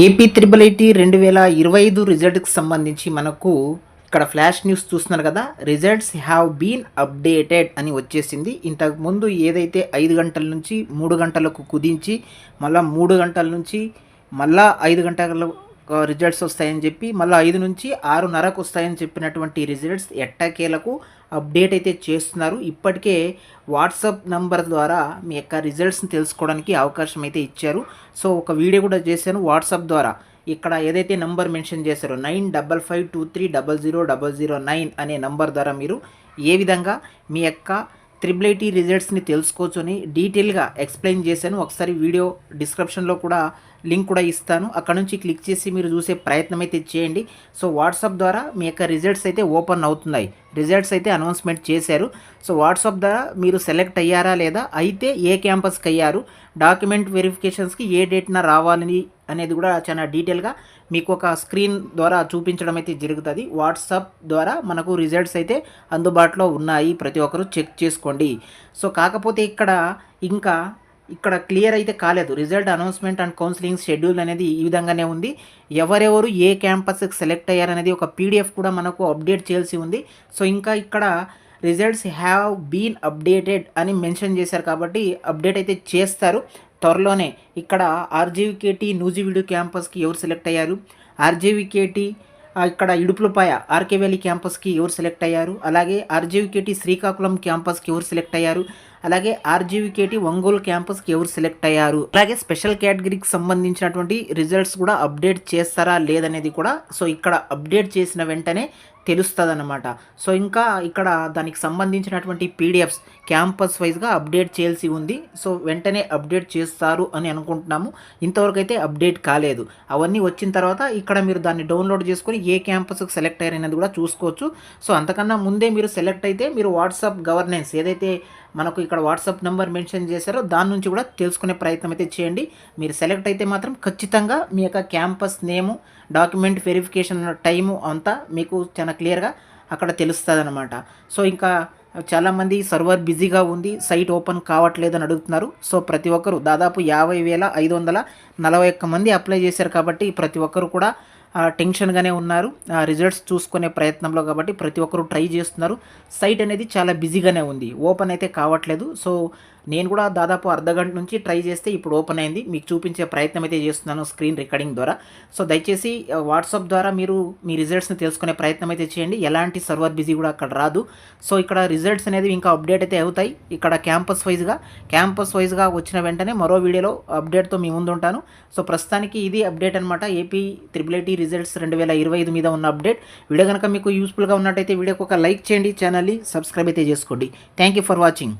AP triple IT 2025 రిజల్ట్కి సంబంధించి మనకు ఇక్కడ ఫ్లాష్ న్యూస్ చూస్తున్నారు కదా. రిజల్ట్స్ హ్యావ్ బీన్ అప్డేటెడ్ అని వచ్చేసింది. ఇంతకుముందు ఏదైతే 5 గంటల నుంచి 3 గంటలకు కుదించి మళ్ళీ 3 గంటల నుంచి మళ్ళా 5 గంటల రిజల్ట్స్ వస్తాయని చెప్పి మళ్ళీ 5 నుంచి 6:30కు వస్తాయని చెప్పినటువంటి రిజల్ట్స్ ఎట్టకేలకు అప్డేట్ అయితే చేస్తున్నారు. ఇప్పటికే వాట్సాప్ నంబర్ ద్వారా మీ యొక్క రిజల్ట్స్ని తెలుసుకోవడానికి అవకాశం అయితే ఇచ్చారు. సో ఒక వీడియో కూడా చేశాను వాట్సాప్ ద్వారా. ఇక్కడ ఏదైతే నంబర్ మెన్షన్ చేశారో 9552300009 అనే నంబర్ ద్వారా మీరు ఏ విధంగా మీ యొక్క త్రిబుల్ ఐటీ రిజల్ట్స్ని తెలుసుకోవచ్చు అని డీటెయిల్గా ఎక్స్ప్లెయిన్ చేశాను. ఒకసారి వీడియో డిస్క్రిప్షన్లో కూడా లింక్ కూడా ఇస్తాను. అక్కడ నుంచి క్లిక్ చేసి మీరు చూసే ప్రయత్నం అయితే చేయండి. సో వాట్సాప్ ద్వారా మీ యొక్క రిజల్ట్స్ అయితే ఓపెన్ అవుతున్నాయి. రిజల్ట్స్ అయితే అనౌన్స్మెంట్ చేశారు. సో వాట్సాప్ ద్వారా మీరు సెలెక్ట్ అయ్యారా లేదా, అయితే ఏ క్యాంపస్కి అయ్యారు, డాక్యుమెంట్ వెరిఫికేషన్స్కి ఏ డేట్న రావాలని అనేది కూడా చాలా డీటెయిల్గా మీకు ఒక స్క్రీన్ ద్వారా చూపించడం అయితే జరుగుతుంది. వాట్సాప్ ద్వారా మనకు రిజల్ట్స్ అయితే అందుబాటులో ఉన్నాయి, ప్రతి ఒక్కరూ చెక్ చేసుకోండి. సో కాకపోతే ఇక్కడ క్లియర్ అయితే కాలేదు. Result announcement and counselling schedule అనేది ఈ విధంగానే ఉంది. ఎవరెవరు ఏ క్యాంపస్కి సెలెక్ట్ అయ్యారనేది ఒక పీడిఎఫ్ కూడా మనకు అప్డేట్ చేయాల్సి ఉంది. సో ఇక్కడ రిజల్ట్స్ హ్యావ్ బీన్ అప్డేటెడ్ అని మెన్షన్ చేశారు కాబట్టి అప్డేట్ అయితే చేస్తారు త్వరలోనే. ఇక్కడ ఆర్జీవికేటీ నూజివీడు క్యాంపస్కి ఎవరు సెలెక్ట్ అయ్యారు, ఆర్జీవికేటీ ఇక్కడ ఇడుపులపాయ ఆర్కే వ్యాలీ క్యాంపస్కి ఎవరు సెలెక్ట్ అయ్యారు, అలాగే ఆర్జీవికేటీ శ్రీకాకుళం క్యాంపస్కి ఎవరు సెలెక్ట్ అయ్యారు, అలాగే ఆర్జీవికేటీ ఒంగోలు క్యాంపస్కి ఎవరు సెలెక్ట్ అయ్యారు, అలాగే స్పెషల్ కేటగిరీకి సంబంధించినటువంటి రిజల్ట్స్ కూడా అప్డేట్ చేస్తారా లేదనేది కూడా సో ఇక్కడ అప్డేట్ చేసిన వెంటనే తెలుస్తుంది అన్నమాట. సో ఇక్కడ దానికి సంబంధించినటువంటి పీడిఎఫ్స్ క్యాంపస్ వైజ్గా అప్డేట్ చేయాల్సి ఉంది. సో వెంటనే అప్డేట్ చేస్తారు అని అనుకుంటున్నాము. ఇంతవరకు అయితే అప్డేట్ కాలేదు. అవన్నీ వచ్చిన తర్వాత ఇక్కడ మీరు దాన్ని డౌన్లోడ్ చేసుకొని ఏ క్యాంపస్కి సెలెక్ట్ అయ్యారనేది కూడా చూసుకోవచ్చు. సో అంతకన్నా ముందే మీరు సెలెక్ట్ అయితే మీరు వాట్సాప్ గవర్నెన్స్ ఏదైతే మనకు ఇక్కడ వాట్సాప్ నెంబర్ మెన్షన్ చేశారో దాని నుంచి కూడా తెలుసుకునే ప్రయత్నం అయితే చేయండి. మీరు సెలెక్ట్ అయితే మాత్రం ఖచ్చితంగా మీ యొక్క క్యాంపస్ నేము, డాక్యుమెంట్ వెరిఫికేషన్ టైము అంతా మీకు చాలా క్లియర్గా అక్కడ తెలుస్తుంది అనమాట. సో చాలామంది సర్వర్ బిజీగా ఉంది, సైట్ ఓపెన్ కావట్లేదు అని అడుగుతున్నారు. సో ప్రతి ఒక్కరు దాదాపు 50,541 మంది అప్లై చేశారు కాబట్టి ప్రతి ఒక్కరు కూడా టెన్షన్గానే ఉన్నారు రిజల్ట్స్ చూసుకునే ప్రయత్నంలో. కాబట్టి ప్రతి ఒక్కరు ట్రై చేస్తున్నారు. సైట్ అనేది చాలా బిజీగానే ఉంది, ఓపెన్ అయితే కావట్లేదు. సో నేను కూడా దాదాపు అర్ధగంట నుంచి ట్రై చేస్తే ఇప్పుడు ఓపెన్ అయింది. మీకు చూపించే ప్రయత్నం అయితే చేస్తున్నాను స్క్రీన్ రికార్డింగ్ ద్వారా. సో దయచేసి వాట్సాప్ ద్వారా మీరు మీ రిజల్ట్స్ని తెలుసుకునే ప్రయత్నం అయితే చేయండి. ఎలాంటి సర్వర్ బిజీ కూడా అక్కడ రాదు. సో ఇక్కడ రిజల్ట్స్ అనేది ఇంకా అప్డేట్ అయితే అవుతాయి. ఇక్కడ క్యాంపస్ వైజ్గా వచ్చిన వెంటనే మరో వీడియోలో అప్డేట్తో మీ ముందు ఉంటాను. సో ప్రస్తుతానికి ఇది అప్డేట్ అనమాట. ఏపీ త్రిబుల్ ఐటీ రిజల్ట్స్ 2025 మీద ఉన్న అప్డేట్. వీడియో కనుక మీకు యూస్ఫుల్గా ఉన్నట్టయితే వీడియోకి ఒక లైక్ చేయండి, ఛానల్ని సబ్స్క్రైబ్ అయితే చేసుకోండి. Thank you for watching.